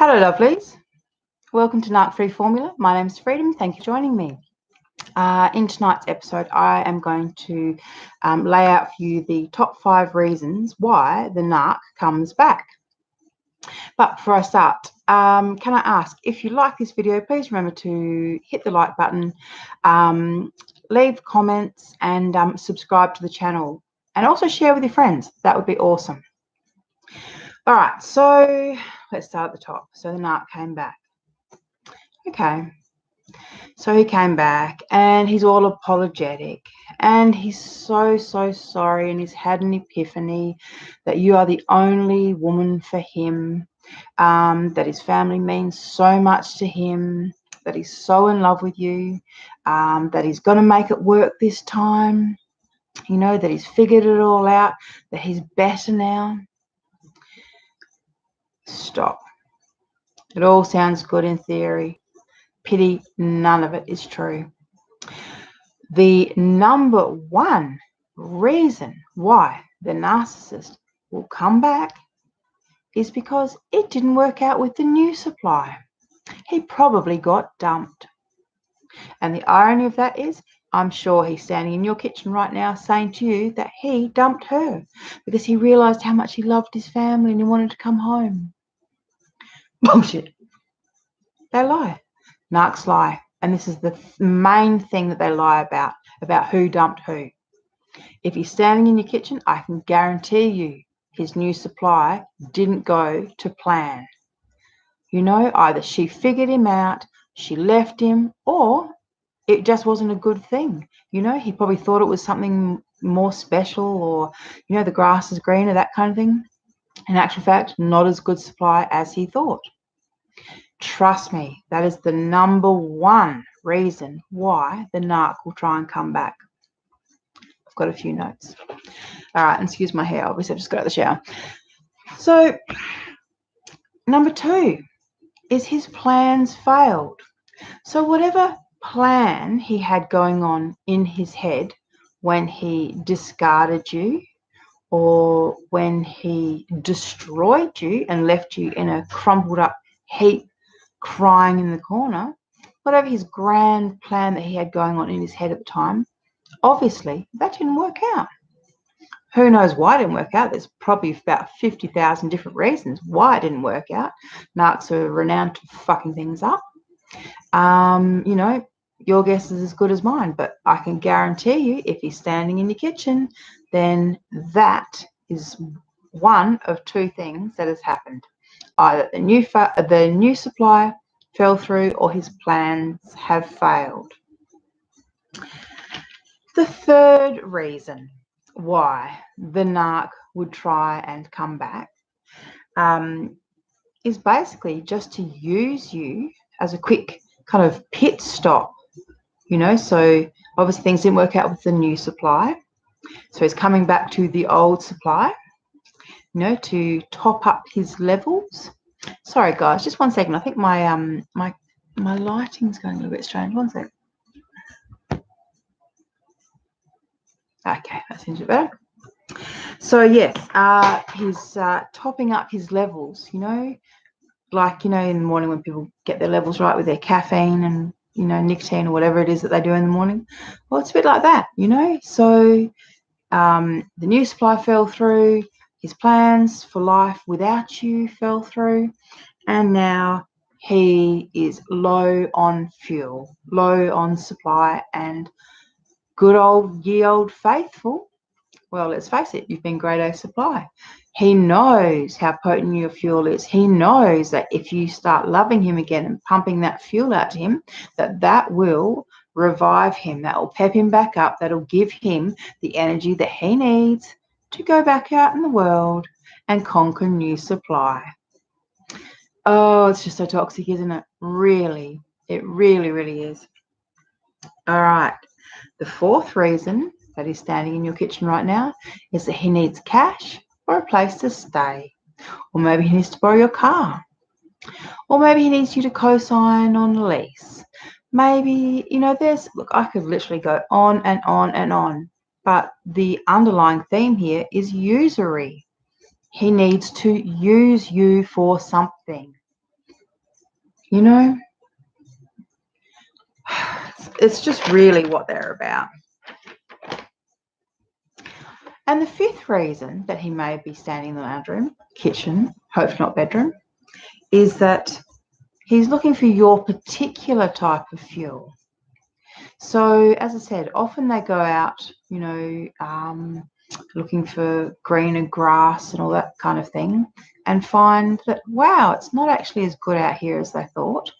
Hello, lovelies. Welcome to Narc Free Formula. My name is Freedom. Thank you for joining me. In tonight's episode, I am going to lay out for you the top 5 reasons why the narc comes back. But before I start, can I ask, if you like this video, please remember to hit the like button, leave comments, and subscribe to the channel. And also share with your friends. That would be awesome. All right, so let's start at the top. So the narc came back. Okay, so he came back and he's all apologetic and he's so sorry, and he's had an epiphany that you are the only woman for him, that his family means so much to him, that he's so in love with you, that he's going to make it work this time, you know, that he's figured it all out, that he's better now. Stop. It all sounds good in theory. Pity none of it is true. The number one reason why the narcissist will come back is because it didn't work out with the new supply. He probably got dumped. And the irony of that is, I'm sure he's standing in your kitchen right now saying to you that he dumped her because he realized how much he loved his family and he wanted to come home. Bullshit. They lie. Narcs lie. And this is the main thing that they lie about who dumped who. If he's standing in your kitchen, I can guarantee you his new supply didn't go to plan. You know, either she figured him out, she left him, or it just wasn't a good thing. You know, he probably thought it was something more special, or, you know, the grass is greener, that kind of thing. In actual fact, not as good supply as he thought. Trust me, that is the number one reason why the narc will try and come back. I've got a few notes. All right, and excuse my hair. Obviously, I've just got out of the shower. So, number 2 is his plans failed. So whatever plan he had going on in his head when he discarded you, or when he destroyed you and left you in a crumpled up heap crying in the corner, whatever his grand plan that he had going on in his head at the time, obviously that didn't work out. Who knows why it didn't work out? There's probably about 50,000 different reasons why it didn't work out. Narcs are renowned for fucking things up. You know, your guess is as good as mine, but I can guarantee you, if he's standing in your kitchen, then that is one of 2 things that has happened. Either the new supply fell through, or his plans have failed. The third reason why the narc would try and come back is basically just to use you as a quick kind of pit stop. You know, so obviously things didn't work out with the new supply, so he's coming back to the old supply, you know, to top up his levels. Sorry guys, just 1 second. I think my my lighting's going a little bit strange. 1 sec. Okay, that seems a bit better. So yes, he's topping up his levels, you know, like, you know, in the morning when people get their levels right with their caffeine and, you know, nicotine or whatever it is that they do in the morning. Well, it's a bit like that, you know. So the new supply fell through, his plans for life without you fell through, and now he is low on fuel, low on supply, and good old ye old faithful, well, let's face it, you've been grade A supply. He knows how potent your fuel is. He knows that if you start loving him again and pumping that fuel out to him, that will revive him, that will pep him back up, that'll give him the energy that he needs to go back out in the world and conquer new supply. Oh, it's just so toxic, isn't it? Really, it really is. All right, the fourth reason that he's standing in your kitchen right now is that he needs cash or a place to stay, or maybe he needs to borrow your car, or maybe he needs you to co-sign on a lease. Maybe, you know, look, I could literally go on and on and on, but the underlying theme here is usury. He needs to use you for something. You know, it's just really what they're about. And the fifth reason that he may be standing in the lounge room, kitchen, hopefully not bedroom, is that he's looking for your particular type of fuel. So, as I said, often they go out, you know, looking for greener grass and all that kind of thing, and find that, wow, it's not actually as good out here as they thought.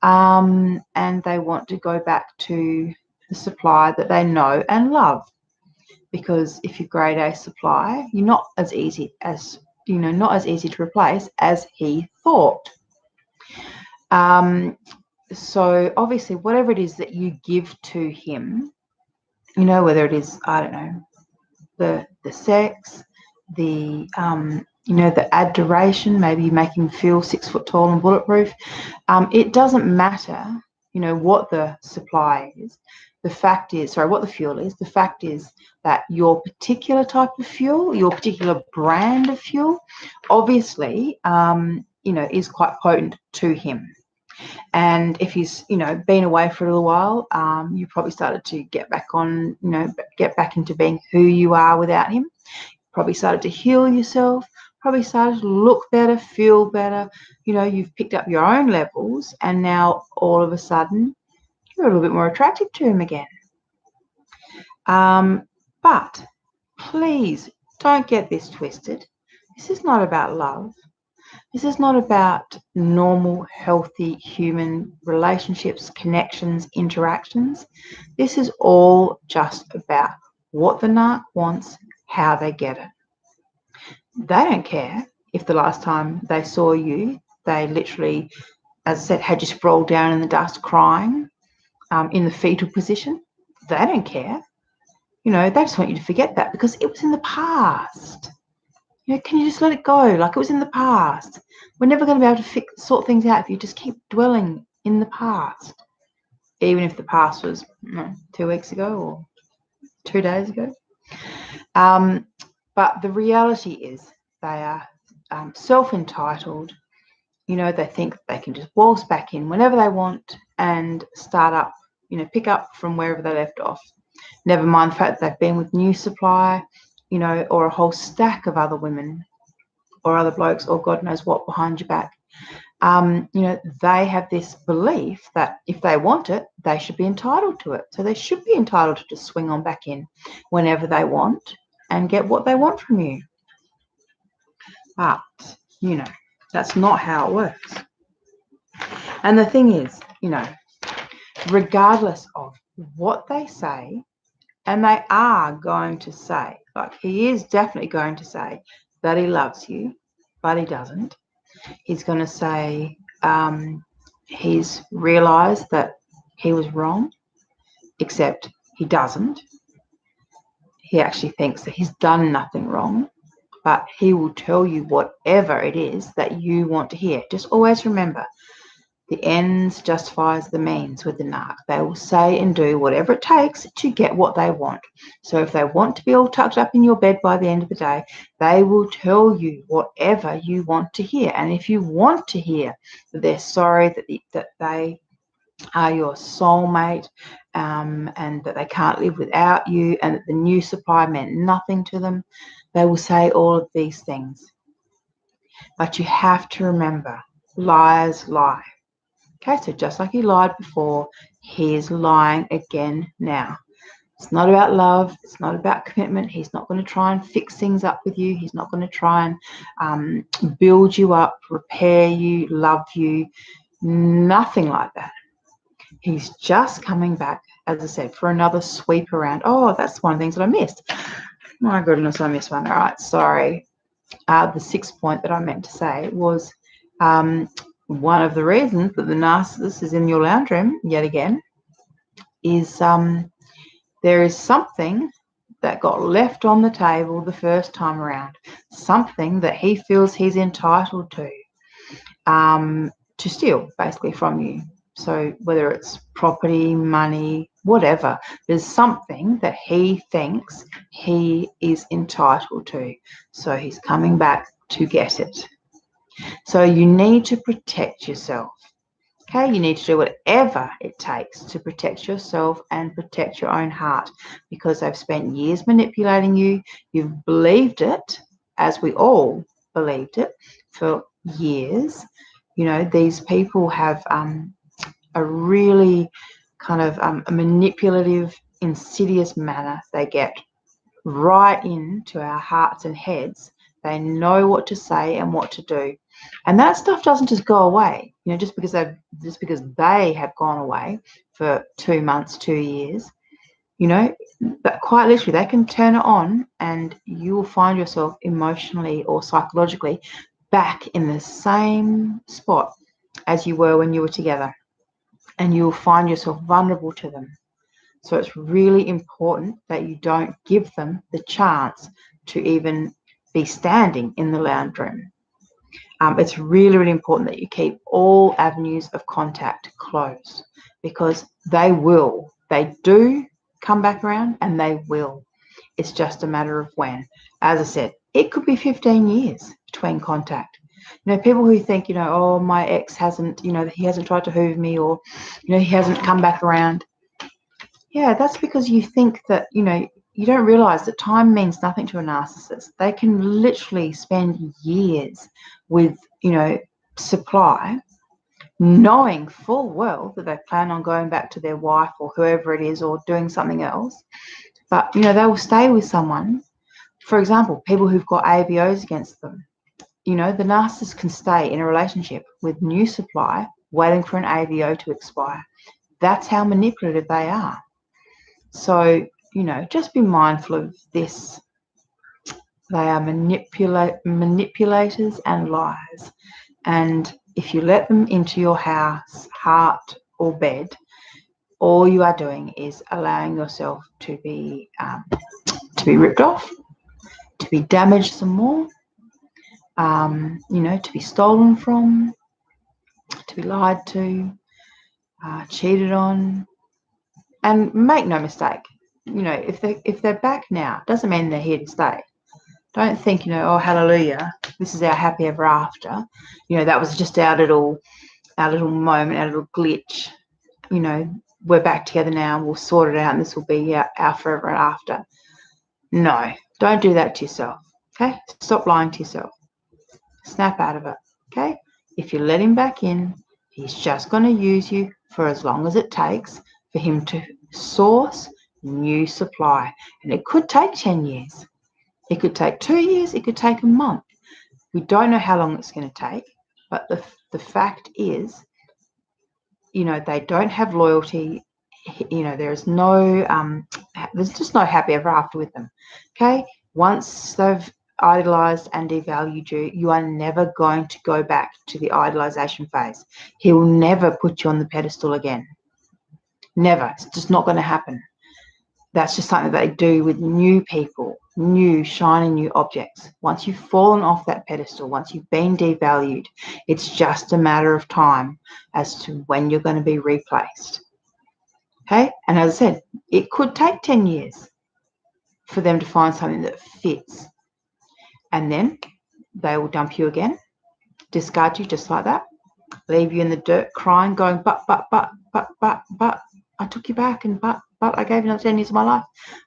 And they want to go back to the supply that they know and love. Because if you're grade A supply, you're not as easy as, you know, not as easy to replace as he thought. So obviously, whatever it is that you give to him, you know, whether it is, I don't know, the sex, the you know, the adoration, maybe you make him feel 6 foot tall and bulletproof. It doesn't matter, you know, what the supply is. The fact is, sorry, what the fuel is. The fact is that your particular type of fuel, your particular brand of fuel, obviously, you know, is quite potent to him. And if he's, you know, been away for a little while, you probably started to get back on, you know, get back into being who you are without him. Probably started to heal yourself, probably started to look better, feel better. You know, you've picked up your own levels, and now all of a sudden you're a little bit more attractive to him again. But please don't get this twisted. This is not about love. This is not about normal, healthy human relationships, connections, interactions. This is all just about what the narc wants, how they get it. They don't care if the last time they saw you, they literally, as I said, had you sprawled down in the dust crying in the fetal position. They don't care. You know, they just want you to forget that because it was in the past. You know, can you just let it go like it was in the past? We're never going to be able to sort things out if you just keep dwelling in the past, even if the past was 2 weeks ago or 2 days ago. But the reality is they are self-entitled. You know, they think they can just waltz back in whenever they want and start up, you know, pick up from wherever they left off. Never mind the fact that they've been with new supply, you know, or a whole stack of other women or other blokes or God knows what behind your back. You know, they have this belief that if they want it, they should be entitled to it. So they should be entitled to just swing on back in whenever they want and get what they want from you. But, you know, that's not how it works. And the thing is, you know, regardless of what they say, and they are going to say, like he is definitely going to say that he loves you, but he doesn't. He's going to say he's realized that he was wrong, except he doesn't. He actually thinks that he's done nothing wrong, but he will tell you whatever it is that you want to hear. Just always remember, the ends justifies the means with the narc. They will say and do whatever it takes to get what they want. So if they want to be all tucked up in your bed by the end of the day, they will tell you whatever you want to hear. And if you want to hear that they're sorry, that they are your soulmate, and that they can't live without you, and that the new supply meant nothing to them, they will say all of these things. But you have to remember, liars lie. Okay, so just like he lied before, he is lying again now. It's not about love. It's not about commitment. He's not going to try and fix things up with you. He's not going to try and build you up, repair you, love you. Nothing like that. He's just coming back, as I said, for another sweep around. Oh, that's one of the things that I missed. My goodness, I missed one. All right, sorry. The sixth point that I meant to say was one of the reasons that the narcissist is in your lounge room yet again is there is something that got left on the table the first time around, something that he feels he's entitled to steal basically from you. So whether it's property, money, whatever, there's something that he thinks he is entitled to. So he's coming back to get it. So you need to protect yourself. Okay, you need to do whatever it takes to protect yourself and protect your own heart, because they've spent years manipulating you. You've believed it, as we all believed it for years. You know, these people have a really kind of a manipulative, insidious manner. They get right into our hearts and heads. They know what to say and what to do, and that stuff doesn't just go away. You know, just because they have gone away for 2 months, 2 years. You know, but quite literally, they can turn it on, and you will find yourself emotionally or psychologically back in the same spot as you were when you were together, and you will find yourself vulnerable to them. So it's really important that you don't give them the chance to even be standing in the lounge room. It's really, really important that you keep all avenues of contact closed, because they do come back around, and they will. It's just a matter of when. As I said, it could be 15 years between contact. You know, people who think, you know, oh, my ex hasn't, you know, he hasn't tried to hoover me, or, you know, he hasn't come back around. Yeah, that's because you think that, you know, you don't realize that time means nothing to a narcissist. They can literally spend years with, you know, supply, knowing full well that they plan on going back to their wife or whoever it is, or doing something else. But, you know, they will stay with someone. For example, people who've got ABOs against them. You know, the narcissist can stay in a relationship with new supply, waiting for an ABO to expire. That's how manipulative they are. So, you know, just be mindful of this. They are manipulators and liars. And if you let them into your house, heart, or bed, all you are doing is allowing yourself to be ripped off, to be damaged some more, you know, to be stolen from, to be lied to, cheated on. And make no mistake, you know, if they're back now, doesn't mean they're here to stay. Don't think, you know, oh, hallelujah, this is our happy ever after. You know, that was just our little moment, our little glitch. You know, we're back together now, and we'll sort it out, and this will be our forever and after. No, don't do that to yourself. Okay, stop lying to yourself. Snap out of it. Okay, if you let him back in, he's just going to use you for as long as it takes for him to source new supply, and it could take 10 years. It could take 2 years. It could take a month. We don't know how long it's going to take, but the fact is, you know, they don't have loyalty. You know, there's just no happy ever after with them. Okay, once they've idolized and devalued you, you are never going to go back to the idolization phase. He will never put you on the pedestal again. Never. It's just not going to happen. That's just something that they do with new people, new shiny new objects. Once you've fallen off that pedestal, once you've been devalued, it's just a matter of time as to when you're going to be replaced. Okay? And as I said, it could take 10 years for them to find something that fits. And then they will dump you again, discard you just like that, leave you in the dirt crying, going, but, I took you back, and but I gave you another 10 years of my life,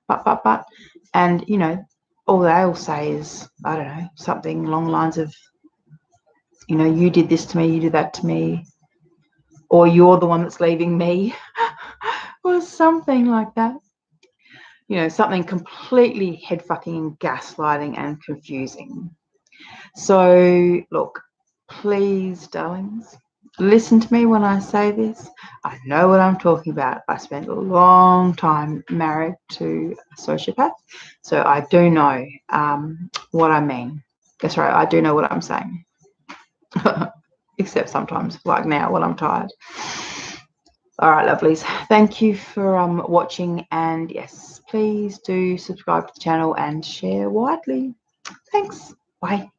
but. And, you know, all they'll say is, I don't know, something along the lines of, you know, you did this to me, you did that to me, or you're the one that's leaving me, or something like that. You know, something completely head-fucking and gaslighting and confusing. So, look, please, darlings, listen to me when I say this. I know what I'm talking about. I spent a long time married to a sociopath, so I do know what I mean. That's right, I do know what I'm saying. Except sometimes, like now, when I'm tired. All right, lovelies. Thank you for watching, and yes, please do subscribe to the channel and share widely. Thanks. Bye.